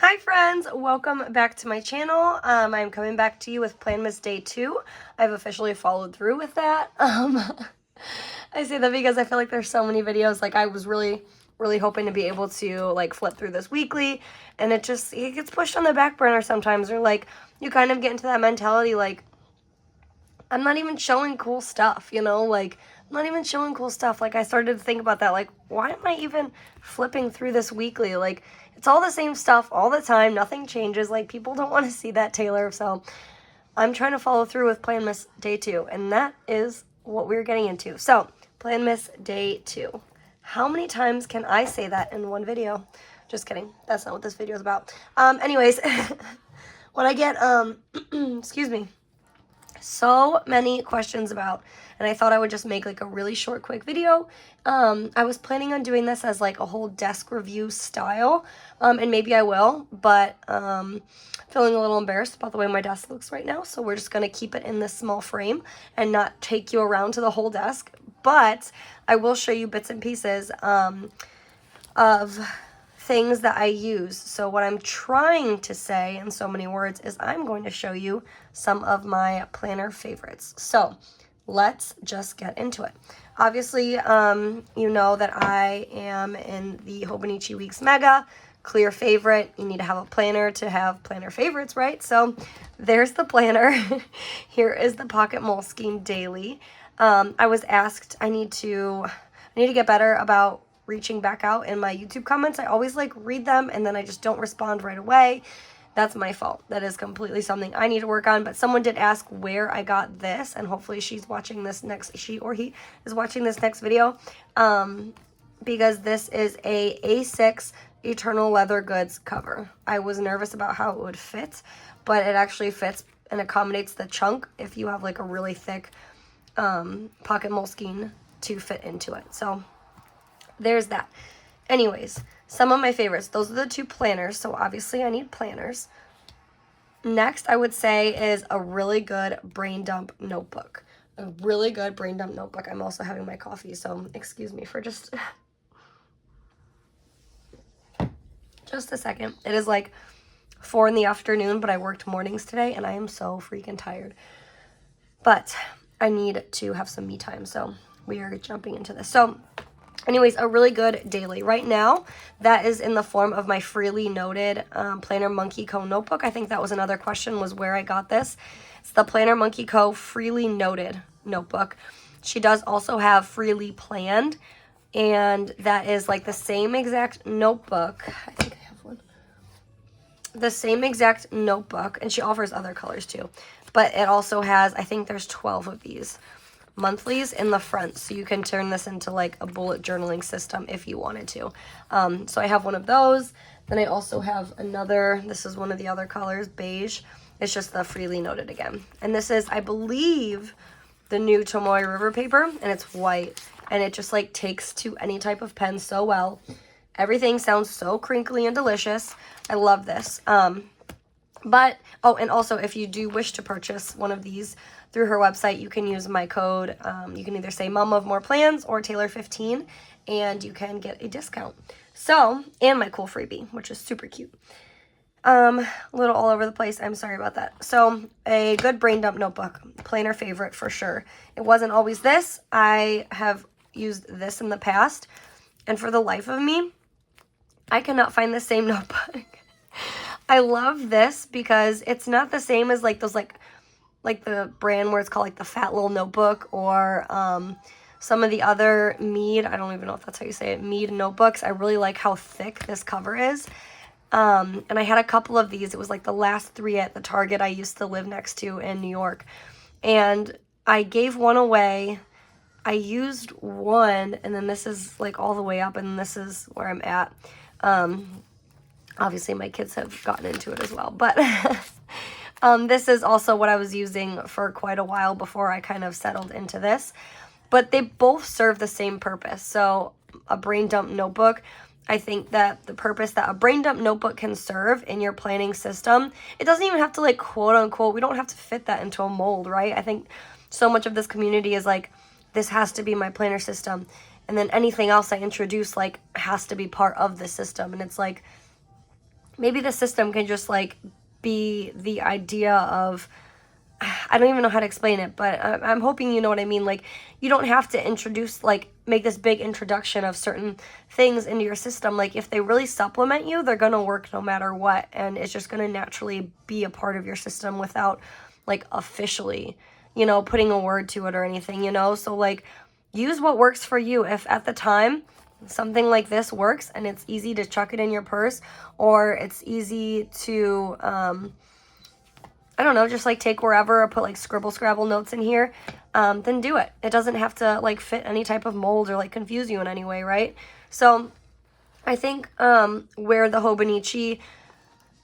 Hi friends, welcome back to my channel. I'm coming back to you with PLANMAS Day 2. I've officially followed through with that. I say that because I feel like there's so many videos. Like I was really hoping to be able to like flip through this weekly, and it gets pushed on the back burner sometimes, or like you kind of get into that mentality like I'm not even showing cool stuff, like I'm not even showing cool stuff. Like I started to think about that, like why am I even flipping through this weekly? Like it's all the same stuff all the time, nothing changes. Like people don't want to see that, Taylor. So I'm trying to follow through with PLANMAS Day 2, and that is what we're getting into. So PLANMAS Day 2. How many times can I say that in one video? Just kidding. That's not what this video is about. Anyways, when I get excuse me, so many questions about, and I thought I would just make like a really short quick video. I was planning on doing this as like a whole desk review style, and maybe I will, but feeling a little embarrassed about the way my desk looks right now, so we're just going to keep it in this small frame and not take you around to the whole desk. But I will show you bits and pieces of things that I use. So what I'm trying to say in so many words is I'm going to show you some of my planner favorites. So let's just get into it. Obviously, you know that I am in the Hobonichi Weeks Mega. Clear favorite. You need to have a planner to have planner favorites, right? So there's the planner. Here is the Pocket Moleskine Daily. I was asked I need to get better about reaching back out in my YouTube comments. I always like read them and then I just don't respond right away. That's my fault. That is completely something I need to work on. But someone did ask where I got this, and hopefully she's watching this next, she or he is watching this next video, because this is a A6 Eternal Leather Goods cover. I was nervous about how it would fit, but it actually fits and accommodates the chunk if you have like a really thick pocket moleskine to fit into it. So there's that. Anyways, some of my favorites. Those are the two planners, so obviously I need planners. Next, I would say is a really good brain dump notebook. A really good brain dump notebook. I'm also having my coffee, so excuse me for just a second. It is like 4 in the afternoon, but I worked mornings today, and I am so freaking tired. But I need to have some me time, so we are jumping into this. So anyways, a really good daily. Right now, that is in the form of my freely noted PlannerMonkeyCo notebook. I think that was another question, was where I got this. It's the PlannerMonkeyCo freely noted notebook. She does also have freely planned, and that is like the same exact notebook. I think I have one. The same exact notebook, and she offers other colors too. But it also has, I think there's 12 of these monthlies in the front, so you can turn this into like a bullet journaling system if you wanted to. So I have one of those. Then I also have another, this is one of the other colors, beige. It's just the freely noted again. And this is, I believe, the new Tomoe River paper, and it's white, and it just like takes to any type of pen so well. Everything sounds so crinkly and delicious. I love this. But, oh, and also if you do wish to purchase one of these through her website, you can use my code. You can either say mamaofmoreplans or Taylor15, and you can get a discount. So, and my cool freebie, which is super cute. A little all over the place. I'm sorry about that. So, a good brain dump notebook. Planner favorite for sure. It wasn't always this. I have used this in the past, and for the life of me, I cannot find the same notebook. I love this because it's not the same as like those like the brand where it's called like the Fat Little Notebook, or some of the other Mead, I don't even know if that's how you say it, Mead notebooks. I really like how thick this cover is. And I had a couple of these. It was like the last 3 at the Target I used to live next to in New York. And I gave one away. I used one, and then this is like all the way up, and this is where I'm at. Obviously, my kids have gotten into it as well, but this is also what I was using for quite a while before I kind of settled into this. But they both serve the same purpose. So a brain dump notebook, I think that the purpose that a brain dump notebook can serve in your planning system, it doesn't even have to like quote unquote, we don't have to fit that into a mold, right? I think so much of this community is like, this has to be my planner system. And then anything else I introduce like has to be part of the system. And it's like, maybe the system can just like be the idea of, I don't even know how to explain it, but I'm hoping you know what I mean. Like, you don't have to introduce, like, make this big introduction of certain things into your system. Like, if they really supplement you, they're going to work no matter what. And it's just going to naturally be a part of your system without, like, officially, you know, putting a word to it or anything, you know? So, like, use what works for you. If at the time something like this works and it's easy to chuck it in your purse, or it's easy to, I don't know, just like take wherever or put like scribble scrabble notes in here, then do it. It doesn't have to like fit any type of mold or like confuse you in any way, right? So I think where the Hobonichi,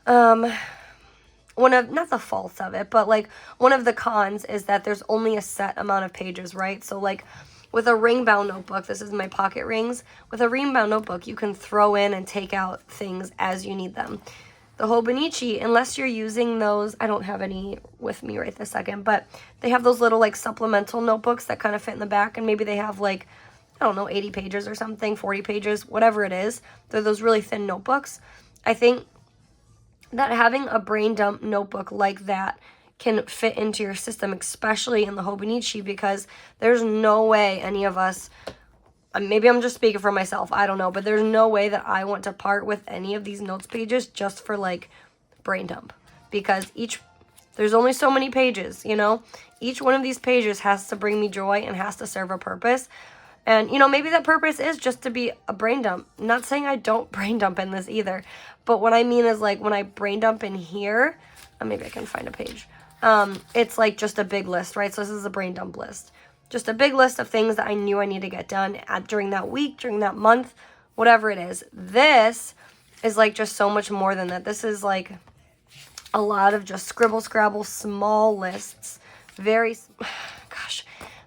one of, not the faults of it, but like one of the cons is that there's only a set amount of pages, right? So like with a ring bound notebook, this is my pocket rings. With a ring bound notebook, you can throw in and take out things as you need them. The Hobonichi, unless you're using those, I don't have any with me right this second, but they have those little like supplemental notebooks that kind of fit in the back, and maybe they have like, I don't know, 80 pages or something, 40 pages, whatever it is. They're those really thin notebooks. I think that having a brain dump notebook like that can fit into your system, especially in the Hobonichi, because there's no way any of us, maybe I'm just speaking for myself, I don't know, but there's no way that I want to part with any of these notes pages just for like brain dump, because there's only so many pages, you know? Each one of these pages has to bring me joy and has to serve a purpose. And, you know, maybe that purpose is just to be a brain dump. I'm not saying I don't brain dump in this either, but what I mean is like when I brain dump in here, maybe I can find a page. It's like just a big list, right? So this is a brain dump list. Just a big list of things that I knew I need to get done during that week, during that month, whatever it is. This is like just so much more than that. This is like a lot of just scribble scrabble small lists. Gosh,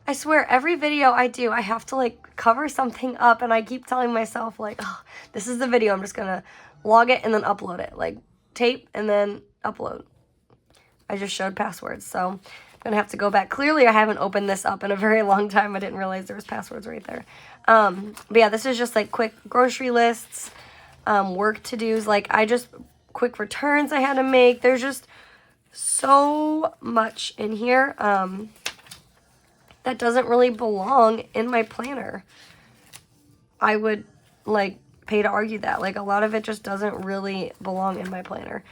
I swear every video I do, I have to like cover something up, and I keep telling myself like, oh, this is the video. I'm just going to log it and then upload it. Like tape and then upload. I just showed passwords, so I'm going to have to go back. Clearly, I haven't opened this up in a very long time. I didn't realize there was passwords right there. But yeah, this is just like quick grocery lists, work to-dos, like quick returns I had to make. There's just so much in here that doesn't really belong in my planner. I would like pay to argue that. Like a lot of it just doesn't really belong in my planner.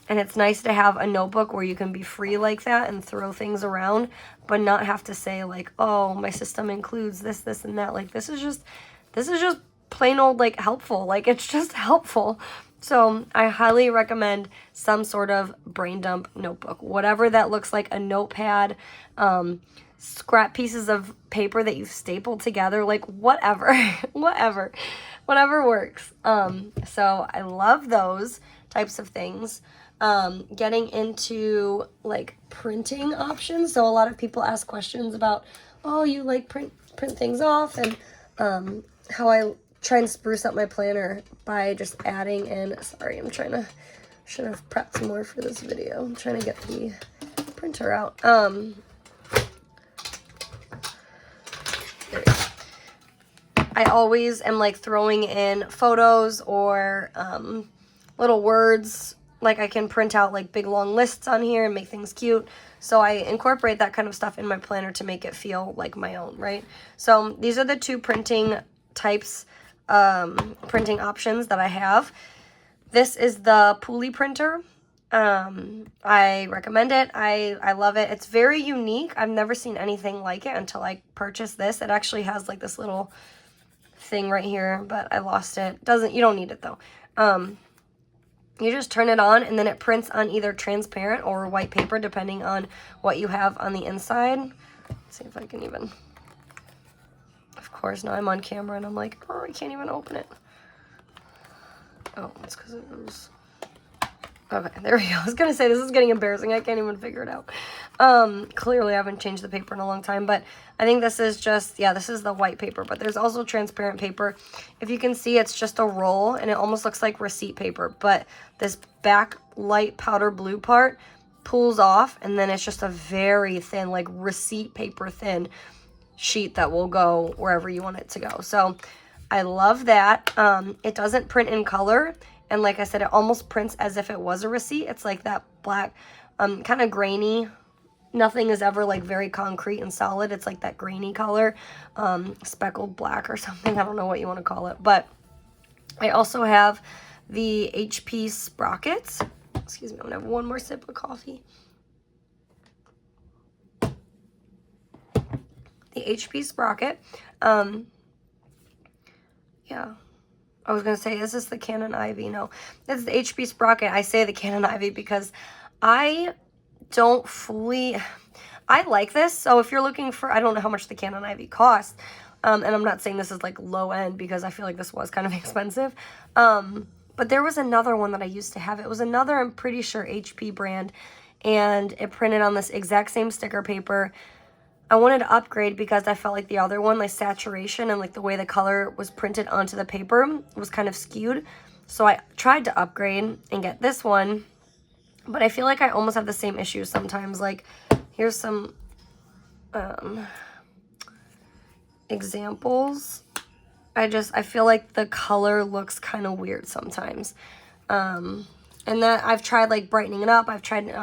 And it's nice to have a notebook where you can be free like that and throw things around, but not have to say like, oh, my system includes this, this, and that. Like this is just plain old like helpful. Like it's just helpful. So I highly recommend some sort of brain dump notebook, whatever that looks like, a notepad, scrap pieces of paper that you've stapled together, like whatever, whatever works. So I love those types of things. Getting into like printing options. So a lot of people ask questions about, oh, you like print things off, and how I try and spruce up my planner by just adding in, sorry, should have prepped some more for this video. I'm trying to get the printer out. There we go. I always am like throwing in photos or little words. Like I can print out like big long lists on here and make things cute. So I incorporate that kind of stuff in my planner to make it feel like my own, right? So these are the two printing types, printing options that I have. This is the pulley printer. I recommend it. I love it. It's very unique. I've never seen anything like it until I purchased this. It actually has like this little thing right here, but I lost it. You don't need it though. You just turn it on and then it prints on either transparent or white paper depending on what you have on the inside. Let's see if I can even, of course now I'm on camera and I'm like, oh, I can't even open it. Oh, it's because it was, okay, there we go. I was going to say, this is getting embarrassing. I can't even figure it out. Clearly I haven't changed the paper in a long time, but I think this is just, yeah, this is the white paper, but there's also transparent paper. If you can see, it's just a roll and it almost looks like receipt paper, but this back light powder blue part pulls off and then it's just a very thin, like receipt paper thin sheet that will go wherever you want it to go. So I love that. It doesn't print in color, And like I said, it almost prints as if it was a receipt. It's like that black, kind of grainy. Nothing is ever like very concrete and solid. It's like that grainy color, speckled black or something. I don't know what you want to call it. But I also have the HP sprockets. Excuse me, I'm gonna have one more sip of coffee. The HP sprocket. Yeah. I was going to say, is this the Canon Ivy? No, it's the HP sprocket. I say the Canon Ivy because I don't fully... I like this, so if you're looking for... I don't know how much the Canon Ivy costs, and I'm not saying this is like low end because I feel like this was kind of expensive, but there was another one that I used to have. It was another, I'm pretty sure, HP brand, and it printed on this exact same sticker paper. I wanted to upgrade because I felt like the other one, like saturation and like the way the color was printed onto the paper was kind of skewed. So I tried to upgrade and get this one, but I feel like I almost have the same issues sometimes. Like, here's some examples. I feel like the color looks kind of weird sometimes. And that I've tried like brightening it up. I've tried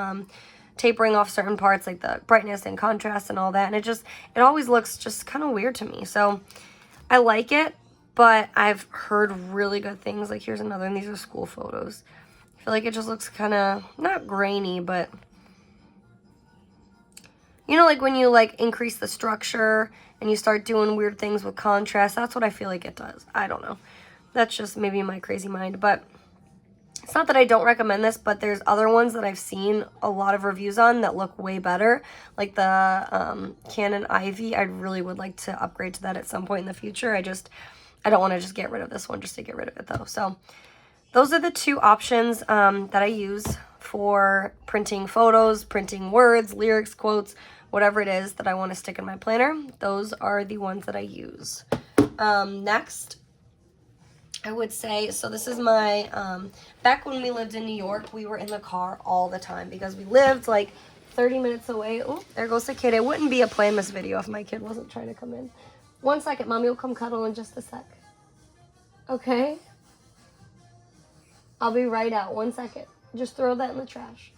tapering off certain parts like the brightness and contrast and all that, and it always looks just kind of weird to me. So I like it, but I've heard really good things. Like, here's another, and these are school photos. I feel like it just looks kind of not grainy, but you know, like when you like increase the structure and you start doing weird things with contrast, that's what I feel like it does. I don't know, that's just maybe my crazy mind. But it's not that I don't recommend this, but there's other ones that I've seen a lot of reviews on that look way better. Like the Canon Ivy, I really would like to upgrade to that at some point in the future. I don't want to just get rid of this one just to get rid of it though. So those are the two options that I use for printing photos, printing words, lyrics, quotes, whatever it is that I want to stick in my planner. Those are the ones that I use. Next, I would say, so this is my, back when we lived in New York, we were in the car all the time because we lived like 30 minutes away. Oh, there goes the kid. It wouldn't be a PlanMas video if my kid wasn't trying to come in. 1 second, Mommy will come cuddle in just a sec. Okay? I'll be right out. 1 second. Just throw that in the trash.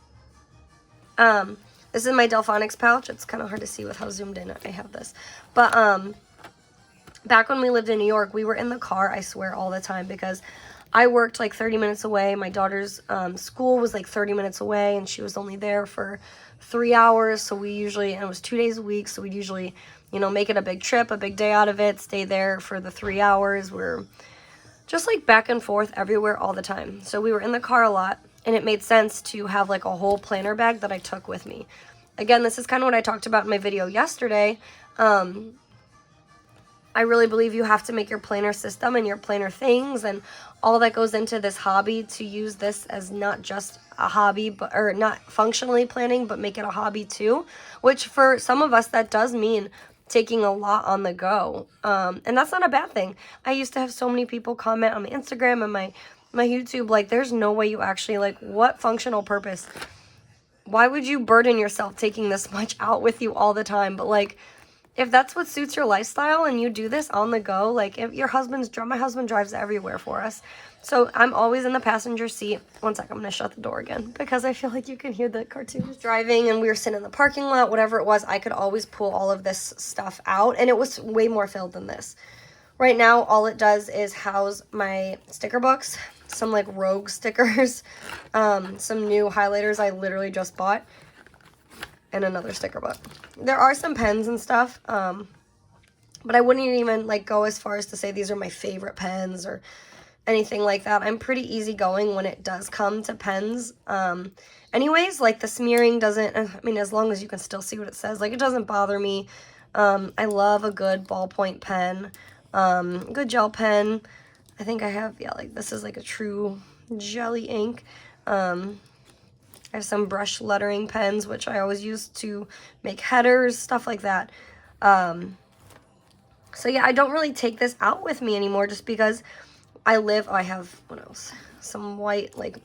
This is my Delphonics pouch. It's kind of hard to see with how zoomed in I have this. But, back when we lived in New York, we were in the car, I swear, all the time because I worked like 30 minutes away. My daughter's school was like 30 minutes away, and she was only there for 3 hours. So we usually, and it was 2 days a week, so we'd usually, you know, make it a big trip, a big day out of it, stay there for the 3 hours. We're just like back and forth everywhere all the time. So we were in the car a lot, and it made sense to have like a whole planner bag that I took with me. Again, this is kind of what I talked about in my video yesterday. I really believe you have to make your planner system and your planner things and all that goes into this hobby to use this as not just a hobby, but or not functionally planning, but make it a hobby too, which for some of us that does mean taking a lot on the go. And that's not a bad thing. I used to have so many people comment on my Instagram and my YouTube, like, there's no way you actually, like, what functional purpose? Why would you burden yourself taking this much out with you all the time? But like, if that's what suits your lifestyle and you do this on the go, like if your my husband drives everywhere for us. So I'm always in the passenger seat. 1 second, I'm going to shut the door again because I feel like you can hear the cartoons. Driving and we were sitting in the parking lot, whatever it was, I could always pull all of this stuff out and it was way more filled than this. Right now, all it does is house my sticker books, some like Rogue stickers, some new highlighters I literally just bought, and another sticker book. There are some pens and stuff, but I wouldn't even like go as far as to say these are my favorite pens or anything like that. I'm pretty easygoing when it does come to pens. Anyways, like the smearing doesn't, I mean, as long as you can still see what it says, like it doesn't bother me. I love a good ballpoint pen, good gel pen. I think I have, yeah, like this is like a true jelly ink. I have some brush lettering pens, which I always use to make headers, stuff like that. So yeah, I don't really take this out with me anymore just because I have, what else? Some white, like,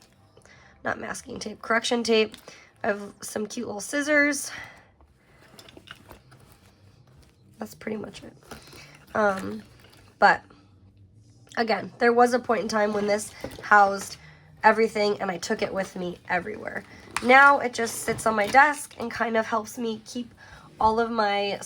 not masking tape, correction tape. I have some cute little scissors. That's pretty much it. But again, there was a point in time when this housed everything, and I took it with me everywhere. Now it just sits on my desk and kind of helps me keep all of my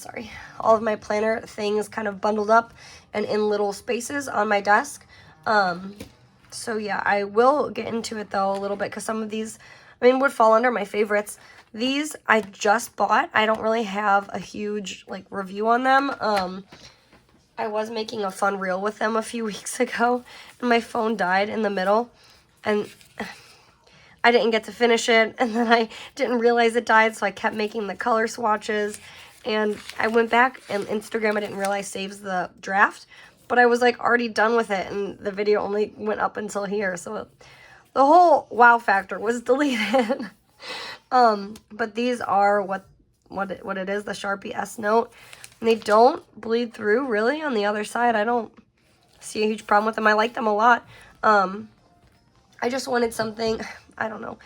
planner things kind of bundled up and in little spaces on my desk. So yeah, I will get into it though a little bit, because some of these, I mean, would fall under my favorites. These I just bought. I don't really have a huge like review on them. I was making a fun reel with them a few weeks ago, and my phone died in the middle, and I didn't get to finish it, and then I didn't realize it died, so I kept making the color swatches, and I went back, and Instagram, I didn't realize saves the draft, but I was like already done with it, and the video only went up until here, so the whole wow factor was deleted. But these are what it is, the Sharpie S Note, and they don't bleed through really on the other side. I don't see a huge problem with them. I like them a lot. I just wanted something, I don't know.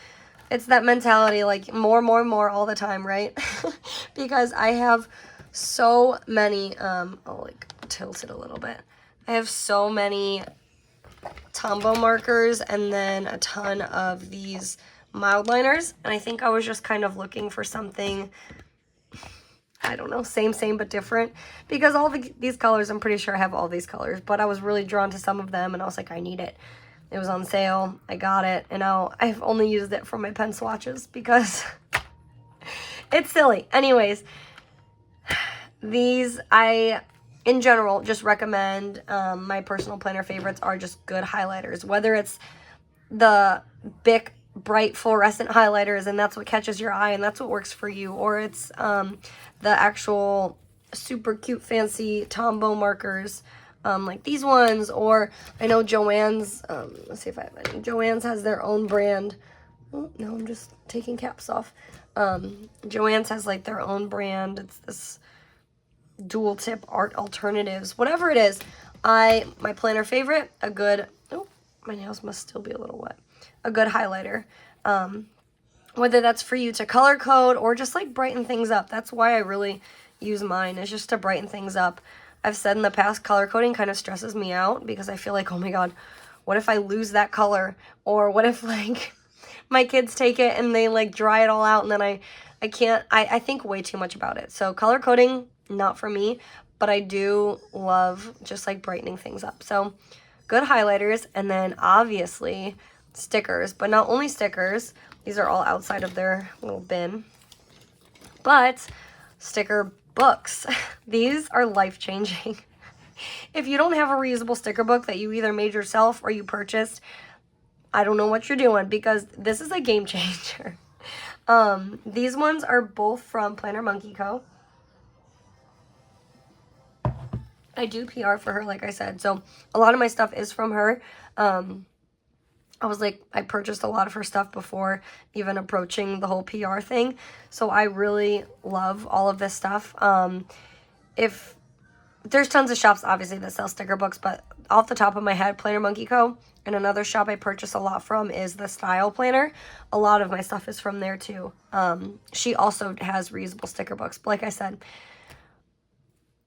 It's that mentality, like more all the time, right? Because I have so many, I'll like tilt it a little bit. I have so many Tombow markers and then a ton of these mild liners. And I think I was just kind of looking for something, I don't know, same but different. Because all these colors, I'm pretty sure I have all these colors. But I was really drawn to some of them and I was like, I need it. It was on sale. I got it. And now I've only used it for my pen swatches because it's silly. Anyways, these I, in general, just recommend. My personal planner favorites are just good highlighters. Whether it's the Bic bright fluorescent highlighters and that's what catches your eye and that's what works for you. Or it's the actual super cute fancy Tombow markers. Like these ones, or I know Joann's, let's see if I have any. Joann's has their own brand. Oh, no, I'm just taking caps off. Joann's has like their own brand. It's this dual tip art alternatives, whatever it is. My planner favorite, a good, oh, my nails must still be a little wet. A good highlighter. Whether that's for you to color code or just like brighten things up. That's why I really use mine, is just to brighten things up. I've said in the past, color coding kind of stresses me out because I feel like, oh my god, what if I lose that color? Or what if like my kids take it and they like dry it all out and then I can't, I think way too much about it. So color coding, not for me, but I do love just like brightening things up. So good highlighters, and then obviously stickers, but not only stickers, these are all outside of their little bin, but sticker books. These are life-changing. If you don't have a reusable sticker book that you either made yourself or you purchased, I don't know what you're doing, because this is a game changer. These ones are both from PlannerMonkeyCo. I do PR for her, like I said, so a lot of my stuff is from her. I purchased a lot of her stuff before even approaching the whole PR thing. So I really love all of this stuff. If there's tons of shops, obviously, that sell sticker books, but off the top of my head, PlannerMonkeyCo, and another shop I purchase a lot from is the Style Planner. A lot of my stuff is from there too. She also has reusable sticker books. But like I said,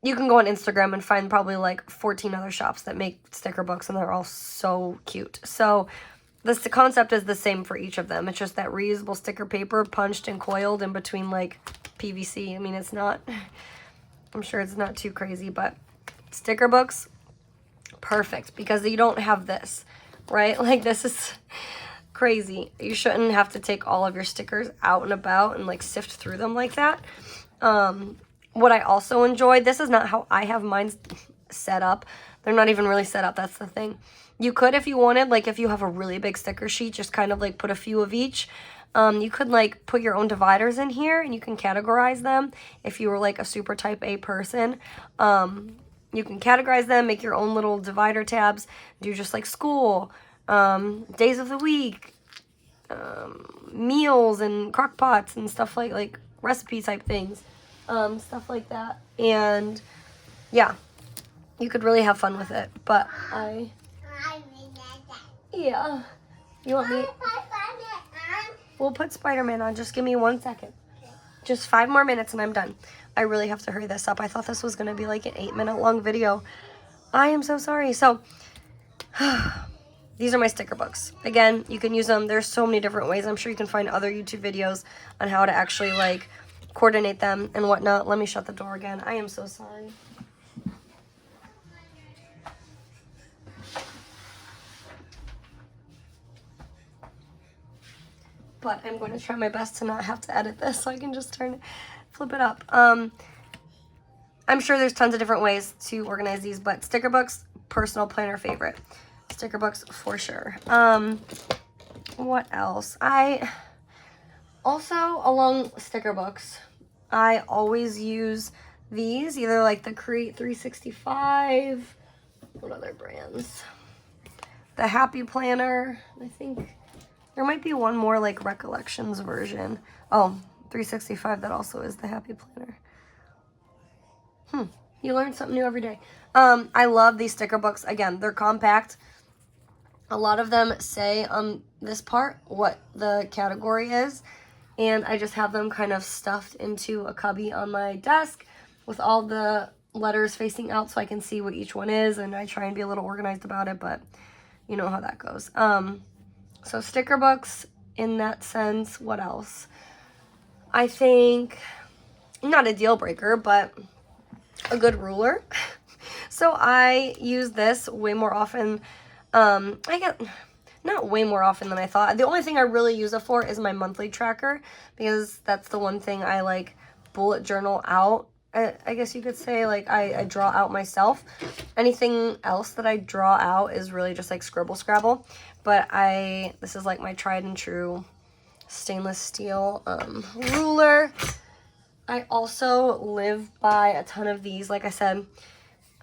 you can go on Instagram and find probably like 14 other shops that make sticker books, and they're all so cute. So the concept is the same for each of them. It's just that reusable sticker paper punched and coiled in between like PVC. I mean, it's not, I'm sure it's not too crazy, but sticker books, perfect, because you don't have this, right? Like, this is crazy. You shouldn't have to take all of your stickers out and about and like sift through them like that. What I also enjoy, this is not how I have mine set up. They're not even really set up, that's the thing. You could, if you wanted, like if you have a really big sticker sheet, just kind of like put a few of each. You could like put your own dividers in here and you can categorize them. If you were like a super type A person, you can categorize them, make your own little divider tabs, do just like school, days of the week, meals and crock pots and stuff like recipe type things, stuff like that. And yeah, you could really have fun with it. But yeah, you want me? We'll put Spider-Man on. Just give me 1 second. Just 5 more minutes and I'm done. I really have to hurry this up. I thought this was going to be like an 8-minute long video. I am so sorry. So these are my sticker books. Again, you can use them. There's so many different ways. I'm sure you can find other YouTube videos on how to actually like coordinate them and whatnot. Let me shut the door again. I am so sorry. But I'm going to try my best to not have to edit this so I can just flip it up. I'm sure there's tons of different ways to organize these, but sticker books, personal planner favorite. Sticker books for sure. What else? I also, along sticker books, I always use these, either like the Create 365, what other brands? The Happy Planner, I think. There might be one more like Recollections version. Oh, 365, that also is the Happy Planner. You learn something new every day. I love these sticker books. Again, they're compact. A lot of them say on this part what the category is. And I just have them kind of stuffed into a cubby on my desk with all the letters facing out so I can see what each one is. And I try and be a little organized about it, but you know how that goes. So sticker books in that sense. What else? I think, not a deal breaker, but a good ruler. So I use this way more often. Not way more often than I thought. The only thing I really use it for is my monthly tracker, because that's the one thing I like bullet journal out. I guess you could say, like, I draw out myself. Anything else that I draw out is really just like scribble scrabble. But this is like my tried and true stainless steel ruler. I also live by a ton of these. Like I said,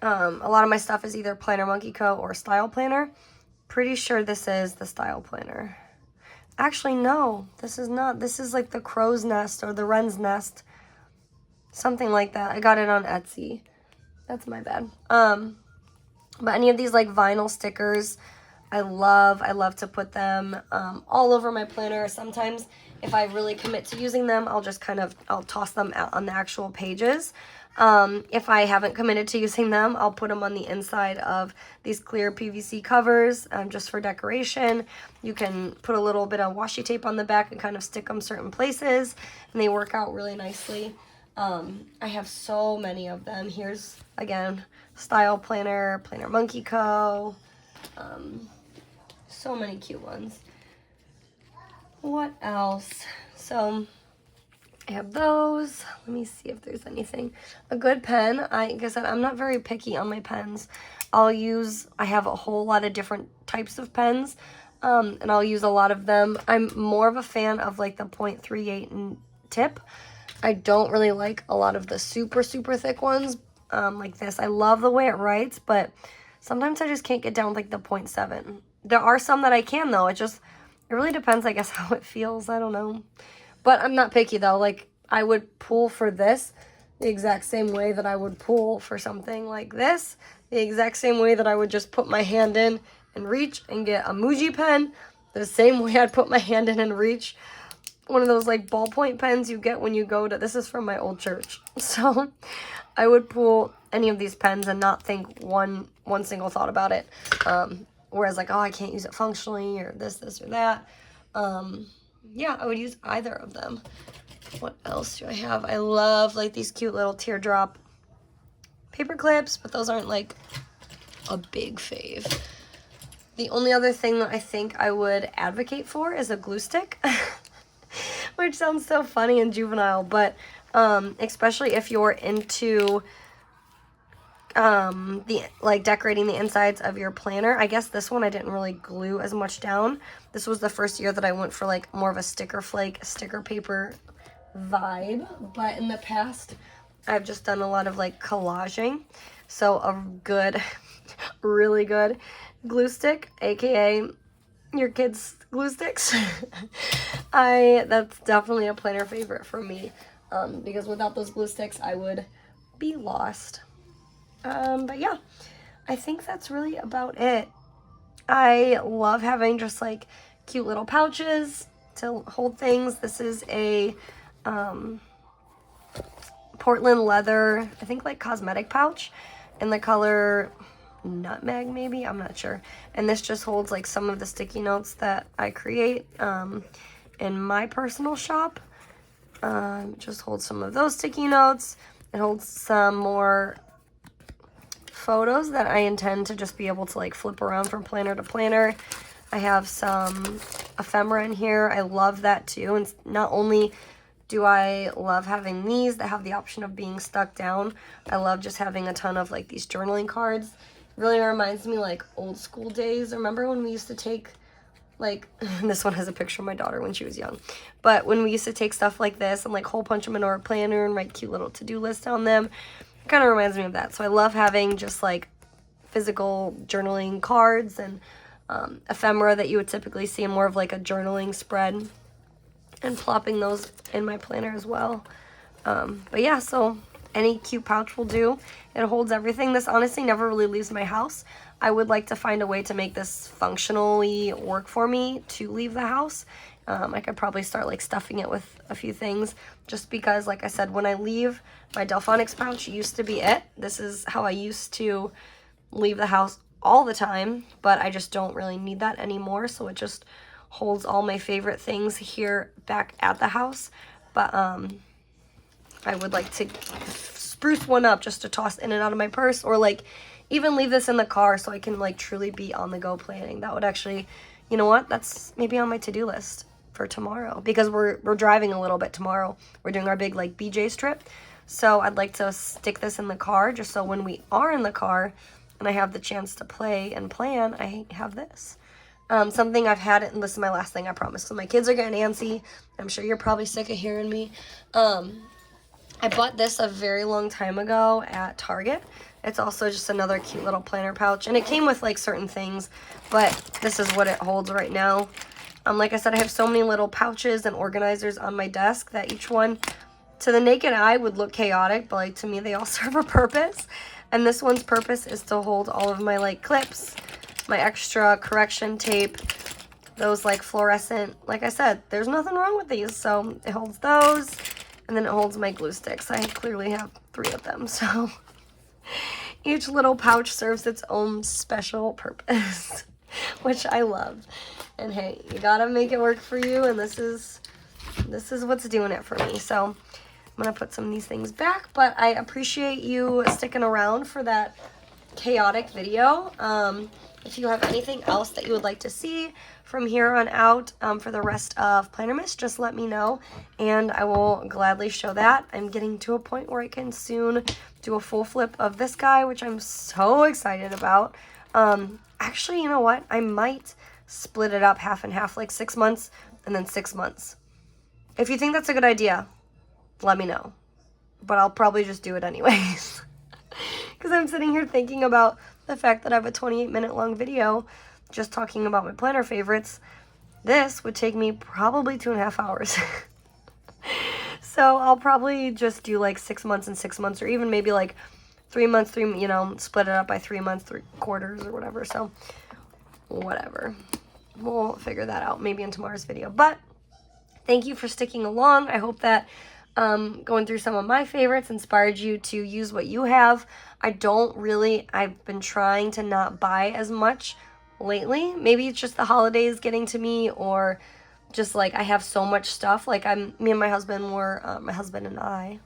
a lot of my stuff is either PlannerMonkeyCo or Style Planner. Pretty sure this is the Style Planner. Actually, no, this is not. This is like the crow's nest or the wren's nest. Something like that. I got it on Etsy. That's my bad. But any of these like vinyl stickers, I love to put them all over my planner. Sometimes if I really commit to using them, I'll toss them out on the actual pages. If I haven't committed to using them, I'll put them on the inside of these clear PVC covers just for decoration. You can put a little bit of washi tape on the back and kind of stick them certain places, and they work out really nicely. I have so many of them. Here's, again, Style Planner, PlannerMonkeyCo. So many cute ones. What else? So I have those. Let me see if there's anything. A good pen. Like I said, I'm not very picky on my pens. I have a whole lot of different types of pens, and I'll use a lot of them. I'm more of a fan of like the 0.38 tip. I don't really like a lot of the super thick ones like this. I love the way it writes, but sometimes I just can't get down with like the 0.7. There are some that I can though. It really depends, I guess, how it feels. I don't know. But I'm not picky though. Like, I would pull for this the exact same way that I would pull for something like this. The exact same way that I would just put my hand in and reach and get a Muji pen. The same way I'd put my hand in and reach one of those like ballpoint pens you get when you go to, this is from my old church. So I would pull any of these pens and not think one single thought about it. Whereas like, oh, I can't use it functionally or this or that. Yeah, I would use either of them. What else do I have? I love like these cute little teardrop paper clips, but those aren't like a big fave. The only other thing that I think I would advocate for is a glue stick. Which sounds so funny and juvenile, but especially if you're into decorating the insides of your planner. I guess this one I didn't really glue as much down. This was the first year that I went for like more of a sticker flake, sticker paper vibe, but in the past I've just done a lot of like collaging. So a good, really good glue stick, aka your kids' glue sticks. That's definitely a planner favorite for me, because without those glue sticks I would be lost. But yeah, I think that's really about it. I love having just like cute little pouches to hold things. This is a Portland leather, I think like cosmetic pouch in the color, nutmeg maybe, I'm not sure. And this just holds like some of the sticky notes that I create in my personal shop. Just holds some of those sticky notes. It holds some more photos that I intend to just be able to like flip around from planner to planner. I have some ephemera in here. I love that too. And not only do I love having these that have the option of being stuck down, I love just having a ton of like these journaling cards. It really reminds me like old school days. Remember when we used to take like, this one has a picture of my daughter when she was young, but when we used to take stuff like this and like hole punch them into our planner and write cute little to-do lists on them, it kind of reminds me of that. So I love having just like physical journaling cards and ephemera that you would typically see in more of like a journaling spread, and plopping those in my planner as well. But yeah, so any cute pouch will do. It holds everything. This honestly never really leaves my house. I would like to find a way to make this functionally work for me to leave the house. I could probably start like stuffing it with a few things, just because like I said, when I leave, my Delphonics pouch used to be it. This is how I used to leave the house all the time, but I just don't really need that anymore. So it just holds all my favorite things here back at the house. But I would like to spruce one up just to toss in and out of my purse, or like even leave this in the car so I can like truly be on the go planning. That would actually, you know what, that's maybe on my to-do list for tomorrow, because we're driving a little bit tomorrow. We're doing our big like BJ's trip. So I'd like to stick this in the car just so when we are in the car and I have the chance to play and plan, I have this. Something I've had, and this is my last thing, I promise, so my kids are getting antsy. I'm sure you're probably sick of hearing me. I bought this a very long time ago at Target. It's also just another cute little planner pouch, and it came with like certain things, but this is what it holds right now. Like I said, I have so many little pouches and organizers on my desk that each one, to the naked eye, would look chaotic, but like to me, they all serve a purpose. And this one's purpose is to hold all of my like clips, my extra correction tape, those like fluorescent, like I said, there's nothing wrong with these. So it holds those, and then it holds my glue sticks. I clearly have 3 of them, so each little pouch serves its own special purpose, which I love. And hey, you gotta make it work for you, and this is what's doing it for me. So I'm gonna put some of these things back, but I appreciate you sticking around for that chaotic video. If you have anything else that you would like to see from here on out for the rest of PlannerMonkeyCo, just let me know, and I will gladly show that. I'm getting to a point where I can soon do a full flip of this guy, which I'm so excited about. Actually, you know what? I might split it up half and half, like 6 months and then 6 months. If you think that's a good idea, let me know. But I'll probably just do it anyways. Because I'm sitting here thinking about the fact that I have a 28-minute long video just talking about my planner favorites. This would take me probably 2.5 hours. So I'll probably just do like 6 months and 6 months, or even maybe like 3 months, split it up by 3 months, 3 quarters or whatever. So whatever. We'll figure that out maybe in tomorrow's video. But thank you for sticking along. I hope that going through some of my favorites inspired you to use what you have. I've been trying to not buy as much lately. Maybe it's just the holidays getting to me, or just like I have so much stuff. Like me and my husband were, my husband and I,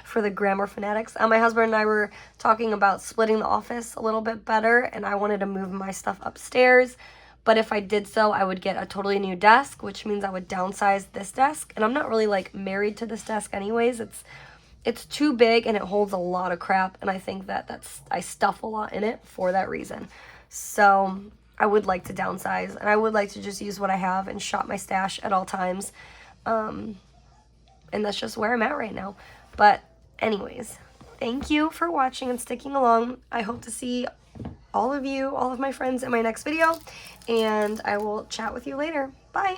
for the grammar fanatics, my husband and I were talking about splitting the office a little bit better, and I wanted to move my stuff upstairs. But if I did so, I would get a totally new desk, which means I would downsize this desk. And I'm not really like married to this desk anyways. It's too big and it holds a lot of crap. And I think I stuff a lot in it for that reason. So I would like to downsize, and I would like to just use what I have and shop my stash at all times. And that's just where I'm at right now. But anyways, thank you for watching and sticking along. I hope to see all of my friends in my next video, and I will chat with you later. Bye.